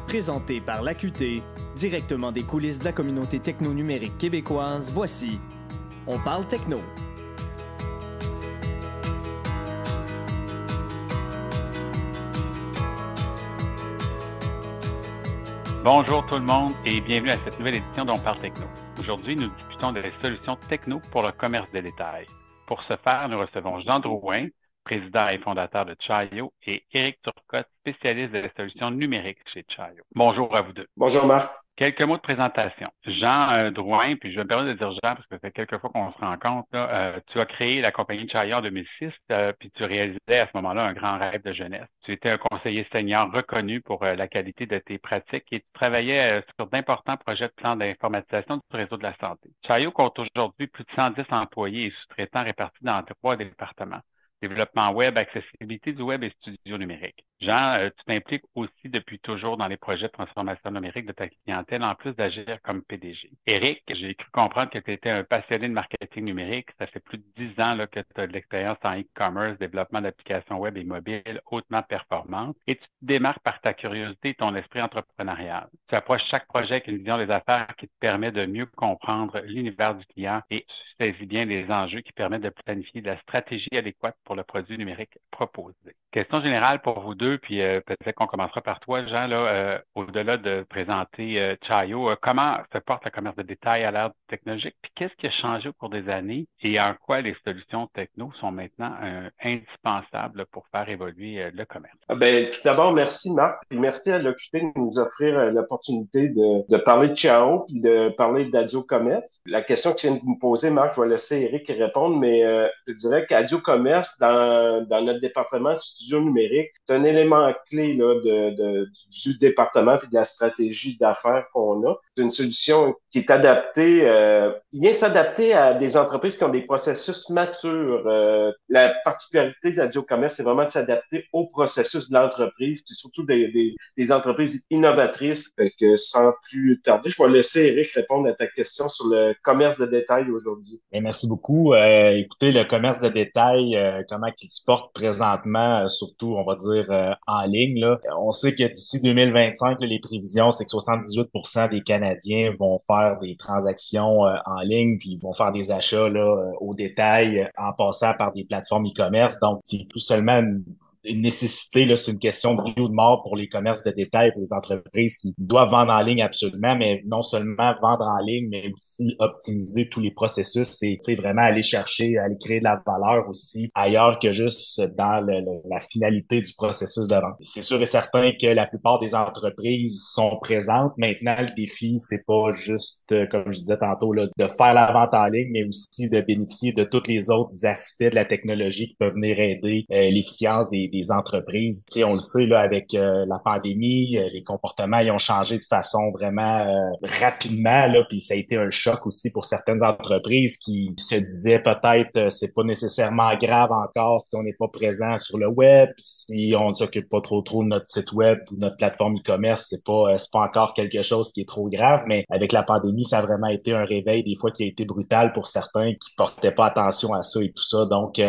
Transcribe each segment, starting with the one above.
Présenté par l'AQT, directement des coulisses de la communauté techno-numérique québécoise, voici On parle techno. Bonjour tout le monde et bienvenue à cette nouvelle édition d'On parle techno. Aujourd'hui, nous discutons des solutions techno pour le commerce de détail. Pour ce faire, nous recevons Jean Drouin, président et fondateur de Chayo, et Éric Turcotte, spécialiste des solutions numériques chez Chayo. Bonjour à vous deux. Bonjour Marc. Quelques mots de présentation. Jean Drouin, puis je vais me permettre de dire Jean parce que ça fait quelques fois qu'on se rencontre. Tu as créé la compagnie Chayo en 2006, puis tu réalisais à ce moment-là un grand rêve de jeunesse. Tu étais un conseiller senior reconnu pour la qualité de tes pratiques et tu travaillais sur d'importants projets de plan d'informatisation du réseau de la santé. Chayo compte aujourd'hui plus de 110 employés et sous-traitants répartis dans 3 départements. Développement web, accessibilité du web et studio numérique. Jean, tu t'impliques aussi depuis toujours dans les projets de transformation numérique de ta clientèle, en plus d'agir comme PDG. Éric, j'ai cru comprendre que tu étais un passionné de marketing numérique. Ça fait plus de 10 ans là, que tu as de l'expérience en e-commerce, développement d'applications web et mobiles hautement performantes. Et tu te démarques par ta curiosité et ton esprit entrepreneurial. Tu approches chaque projet avec une vision des affaires qui te permet de mieux comprendre l'univers du client et tu saisis bien les enjeux qui permettent de planifier de la stratégie adéquate pour le produit numérique proposé. Question générale pour vous deux, puis peut-être qu'on commencera par toi, Jean, là, au-delà de présenter Chayo, comment se porte le commerce de détail à l'ère technologique, puis qu'est-ce qui a changé au cours des années et en quoi les solutions techno sont maintenant indispensables pour faire évoluer le commerce? Tout d'abord, merci Marc, puis merci à l'OQT de nous offrir l'opportunité de parler de Chayo puis de parler d'Adio Commerce. La question que tu viens de me poser, Marc, je vais laisser Éric répondre, mais je dirais qu'Adio Commerce, dans notre département de studio numérique, c'est un élément clé là, du département puis de la stratégie d'affaires qu'on a. C'est une solution qui est adaptée, qui vient s'adapter à des entreprises qui ont des processus matures. La particularité d'Adio Commerce, c'est vraiment de s'adapter au processus de l'entreprise, puis surtout des entreprises innovatrices. Fait que sans plus tarder, je vais laisser Éric répondre à ta question sur le commerce de détail aujourd'hui. Et merci beaucoup. Écoutez, le commerce de détail, comment il se porte présentement, surtout, on va dire, en ligne, là. On sait que d'ici 2025, là, les prévisions, c'est que 78% des Canadiens vont faire des transactions en ligne, puis ils vont faire des achats là, au détail en passant par des plateformes e-commerce. Donc, c'est tout seulement une nécessité, là, c'est une question de vie ou de mort pour les commerces de détail, pour les entreprises qui doivent vendre en ligne absolument, mais non seulement vendre en ligne, mais aussi optimiser tous les processus et vraiment aller chercher, aller créer de la valeur aussi ailleurs que juste dans la finalité du processus de vente. C'est sûr et certain que la plupart des entreprises sont présentes. Maintenant, le défi, c'est pas juste, comme je disais tantôt, là, de faire la vente en ligne, mais aussi de bénéficier de tous les autres aspects de la technologie qui peuvent venir aider l'efficience des entreprises. Tu sais, on le sait, là, avec la pandémie, les comportements ils ont changé de façon vraiment rapidement, là, puis ça a été un choc aussi pour certaines entreprises qui se disaient peut-être c'est pas nécessairement grave encore si on n'est pas présent sur le web, si on ne s'occupe pas trop de notre site web ou notre plateforme e-commerce, c'est pas encore quelque chose qui est trop grave, mais avec la pandémie, ça a vraiment été un réveil des fois qui a été brutal pour certains qui portaient pas attention à ça et tout ça. Donc,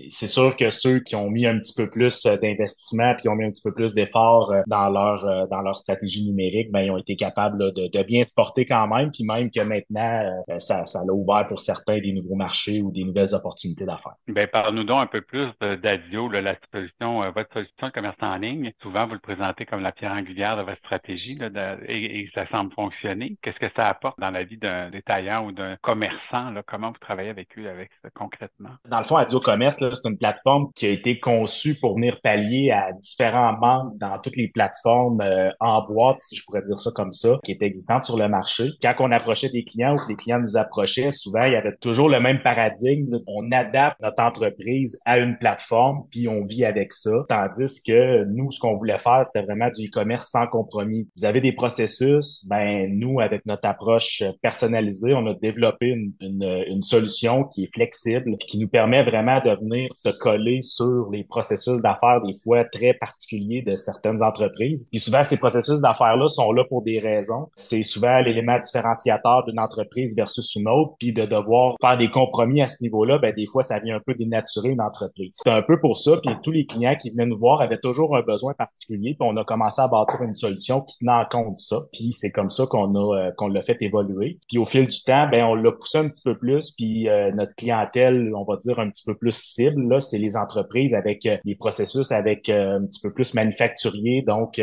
c'est sûr que ceux qui ont mis un petit peu plus d'investissement puis ont mis un petit peu plus d'efforts dans leur stratégie numérique, ben ils ont été capables là, de bien se porter quand même, puis même que maintenant ça l'a ouvert pour certains des nouveaux marchés ou des nouvelles opportunités d'affaires. Ben parle-nous donc un peu plus d'Adio, là, la solution, votre solution de commerce en ligne. Souvent, vous le présentez comme la pierre angulaire de votre stratégie là, et ça semble fonctionner. Qu'est-ce que ça apporte dans la vie d'un détaillant ou d'un commerçant? Là? Comment vous travaillez avec eux avec ça, concrètement? Dans le fond, Adio Commerce, là, c'est une plateforme qui a été conçue pour venir pallier à différents manques dans toutes les plateformes en boîte, si je pourrais dire ça comme ça, qui étaient existantes sur le marché. Quand on approchait des clients ou que les clients nous approchaient, souvent, il y avait toujours le même paradigme. Là. On adapte notre entreprise à une plateforme, puis on vit avec ça. Tandis que nous, ce qu'on voulait faire, c'était vraiment du e-commerce sans compromis. Vous avez des processus, ben nous, avec notre approche personnalisée, on a développé une solution qui est flexible, puis qui nous permet vraiment de venir se coller sur les processus processus d'affaires des fois très particuliers de certaines entreprises. Puis souvent, ces processus d'affaires-là sont là pour des raisons. C'est souvent l'élément différenciateur d'une entreprise versus une autre, puis de devoir faire des compromis à ce niveau-là, ben des fois, ça vient un peu dénaturer une entreprise. C'est un peu pour ça, puis tous les clients qui venaient nous voir avaient toujours un besoin particulier, puis on a commencé à bâtir une solution qui tenait en compte de ça, puis c'est comme ça qu'on l'a fait évoluer. Puis au fil du temps, ben on l'a poussé un petit peu plus, puis notre clientèle, on va dire un petit peu plus cible, là, c'est les entreprises avec des processus avec un petit peu plus manufacturiers, donc tu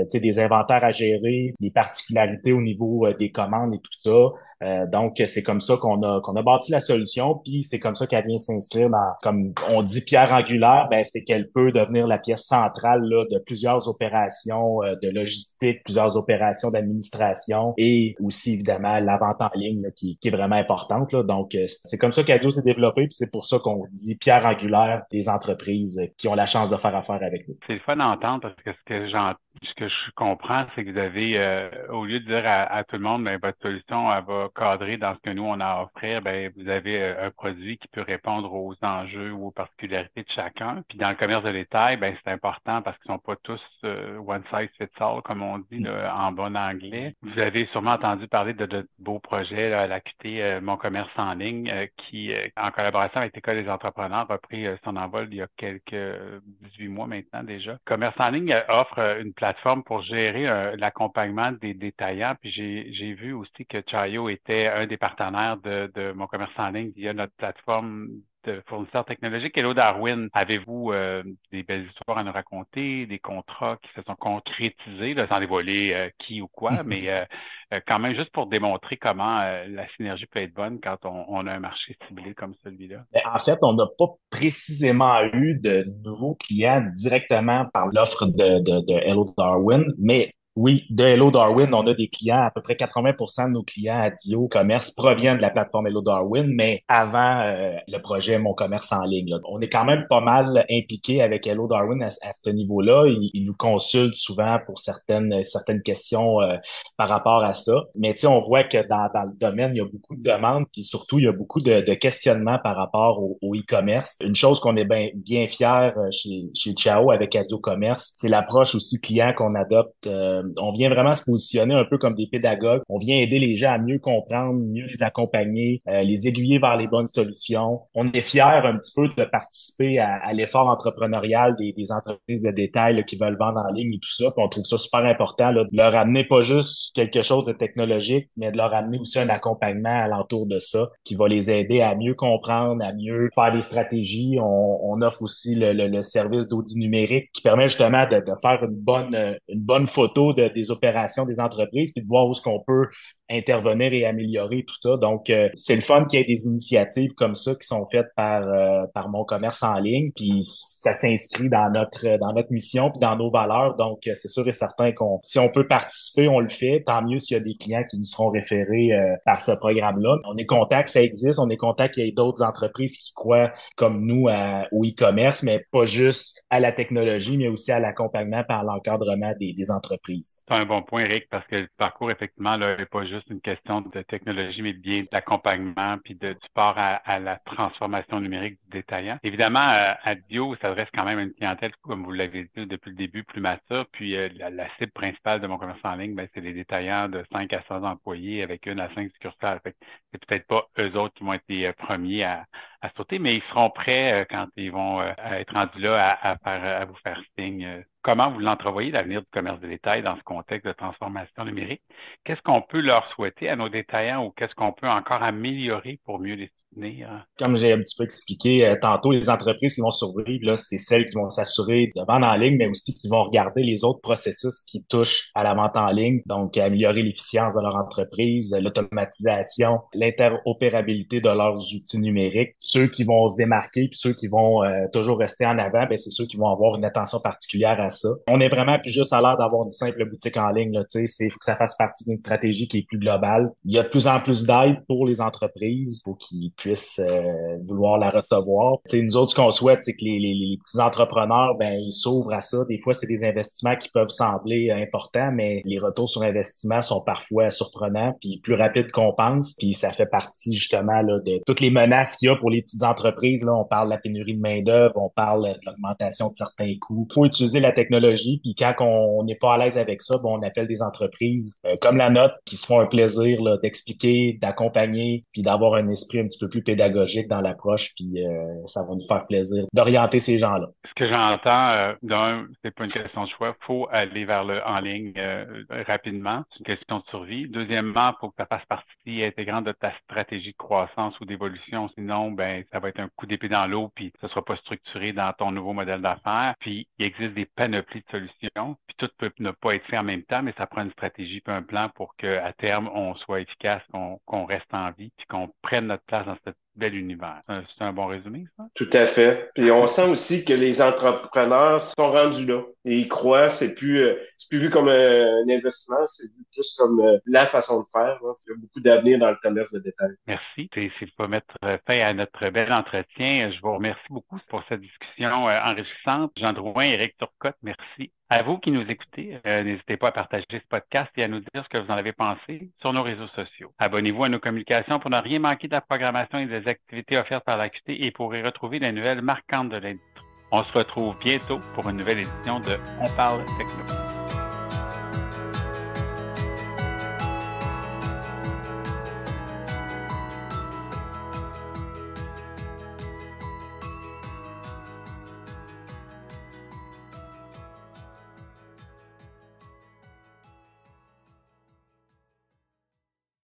sais, des inventaires à gérer, des particularités au niveau des commandes et tout ça. Donc, c'est comme ça qu'on a bâti la solution, puis c'est comme ça qu'elle vient s'inscrire dans, comme on dit, pierre angulaire, ben c'est qu'elle peut devenir la pièce centrale là, de plusieurs opérations de logistique, plusieurs opérations d'administration et aussi, évidemment, la vente en ligne là, qui est vraiment importante. Là. Donc, c'est comme ça qu'Adio s'est développé, puis c'est pour ça qu'on dit pierre angulaire des entreprises qui ont la chance de faire affaire avec nous. C'est le fun d'entendre parce que ce que je comprends, c'est que vous avez, au lieu de dire à tout le monde, ben, votre solution, elle va cadrer dans ce que nous, on a à offrir, ben, vous avez un produit qui peut répondre aux enjeux ou aux particularités de chacun. Puis dans le commerce de détail, ben, c'est important parce qu'ils sont pas tous one size fits all, comme on dit là, en bon anglais. Vous avez sûrement entendu parler de beaux projets, là, à l'AQT, Mon commerce en ligne, qui, en collaboration avec l'École des entrepreneurs, a pris son envol il y a quelques 18 mois maintenant déjà. Commerce en ligne offre une plateforme pour gérer l'accompagnement des détaillants. Puis j'ai vu aussi que Chayo était un des partenaires de Mon commerce en ligne via notre plateforme de fournisseurs technologiques. Hello Darwin, avez-vous des belles histoires à nous raconter, des contrats qui se sont concrétisés, là, sans dévoiler qui ou quoi, mais quand même juste pour démontrer comment la synergie peut être bonne quand on a un marché ciblé comme celui-là? En fait, on n'a pas précisément eu de nouveaux clients directement par l'offre de Hello Darwin, mais oui, de Hello Darwin, on a des clients, à peu près 80% de nos clients à Dio Commerce proviennent de la plateforme Hello Darwin, mais avant le projet Mon commerce en ligne. Là. On est quand même pas mal impliqué avec Hello Darwin à ce niveau-là. Ils nous consultent souvent pour certaines questions par rapport à ça. Mais tu sais, on voit que dans le domaine, il y a beaucoup de demandes, puis surtout, il y a beaucoup de questionnements par rapport au e-commerce. Une chose qu'on est bien fiers chez Ciao avec Adio Commerce, c'est l'approche aussi client qu'on adopte. On vient vraiment se positionner un peu comme des pédagogues. On vient aider les gens à mieux comprendre, mieux les accompagner, les aiguiller vers les bonnes solutions. On est fiers un petit peu de participer à l'effort entrepreneurial des entreprises de détail là, qui veulent vendre en ligne et tout ça. Puis on trouve ça super important là, de leur amener pas juste quelque chose de technologique, mais de leur amener aussi un accompagnement alentour de ça qui va les aider à mieux comprendre, à mieux faire des stratégies. On offre aussi le service d'audit numérique qui permet justement de faire une bonne photo des opérations des entreprises, puis de voir où est-ce qu'on peut intervenir et améliorer tout ça. Donc, c'est le fun qu'il y ait des initiatives comme ça qui sont faites par Mon commerce en ligne, puis ça s'inscrit dans notre mission puis dans nos valeurs. Donc, c'est sûr et certain si on peut participer, on le fait. Tant mieux s'il y a des clients qui nous seront référés par ce programme-là. On est content que ça existe, on est content qu'il y ait d'autres entreprises qui croient comme nous au e-commerce, mais pas juste à la technologie, mais aussi à l'accompagnement par l'encadrement des entreprises. C'est un bon point, Eric, parce que le parcours, effectivement, là, n'est pas juste une question de technologie, mais bien d'accompagnement puis du support à la transformation numérique du détaillant. Évidemment, Adio s'adresse quand même à une clientèle, comme vous l'avez dit depuis le début, plus mature. Puis la cible principale de Mon commerce en ligne, ben, c'est les détaillants de 5 à 100 employés avec 1 à 5 succursales. Fait que c'est peut-être pas eux autres qui vont être les premiers à sauter, mais ils seront prêts quand ils vont être rendus là à vous faire signe. Comment vous l'entrevoyez, l'avenir du commerce de détail dans ce contexte de transformation numérique? Qu'est-ce qu'on peut leur souhaiter à nos détaillants ou qu'est-ce qu'on peut encore améliorer pour mieux les soutenir? Comme j'ai un petit peu expliqué tantôt, les entreprises qui vont survivre, là, c'est celles qui vont s'assurer de vendre en ligne, mais aussi qui vont regarder les autres processus qui touchent à la vente en ligne. Donc, améliorer l'efficience de leur entreprise, l'automatisation, l'interopérabilité de leurs outils numériques. Ceux qui vont se démarquer, puis ceux qui vont toujours rester en avant, ben, c'est ceux qui vont avoir une attention particulière à ça. On est vraiment plus juste à l'heure d'avoir une simple boutique en ligne, là, tu sais, faut que ça fasse partie d'une stratégie qui est plus globale. Il y a de plus en plus d'aide pour les entreprises, faut qu'ils puissent vouloir la recevoir. T'sais, nous autres, ce qu'on souhaite, c'est que les petits entrepreneurs, ben, ils s'ouvrent à ça. Des fois, c'est des investissements qui peuvent sembler importants, mais les retours sur investissement sont parfois surprenants puis plus rapides qu'on pense. Puis ça fait partie justement là, de toutes les menaces qu'il y a pour les petites entreprises. Là, on parle de la pénurie de main-d'œuvre, on parle de l'augmentation de certains coûts. Il faut utiliser la technologie, puis quand on n'est pas à l'aise avec ça, bon, on appelle des entreprises comme la nôtre qui se font un plaisir là, d'expliquer, d'accompagner, puis d'avoir un esprit un petit peu plus pédagogique dans l'approche, puis ça va nous faire plaisir d'orienter ces gens-là. Ce que j'entends, d'un, c'est pas une question de choix, faut aller vers le en ligne rapidement, c'est une question de survie. Deuxièmement, faut que ça fasse partie intégrante de ta stratégie de croissance ou d'évolution, sinon, ben, ça va être un coup d'épée dans l'eau, puis ça sera pas structuré dans ton nouveau modèle d'affaires. Puis il existe des panoplies de solutions, puis tout peut ne pas être fait en même temps, mais ça prend une stratégie puis un plan pour qu'à terme, on soit efficace, qu'on reste en vie, puis qu'on prenne notre place dans cette bel univers. C'est un bon résumé, ça? Tout à fait. Puis on sent aussi que les entrepreneurs sont rendus là. Et ils croient, c'est plus vu comme un investissement, c'est vu plus comme la façon de faire. Là. Il y a beaucoup d'avenir dans le commerce de détail. Merci. C'est pas mettre fin à notre bel entretien. Je vous remercie beaucoup pour cette discussion enrichissante. Jean Drouin, Éric Turcotte, merci. À vous qui nous écoutez, n'hésitez pas à partager ce podcast et à nous dire ce que vous en avez pensé sur nos réseaux sociaux. Abonnez-vous à nos communications pour ne rien manquer de la programmation et des activités offertes par l'AQT et pour y retrouver les nouvelles marquantes de l'industrie. On se retrouve bientôt pour une nouvelle édition de On parle techno.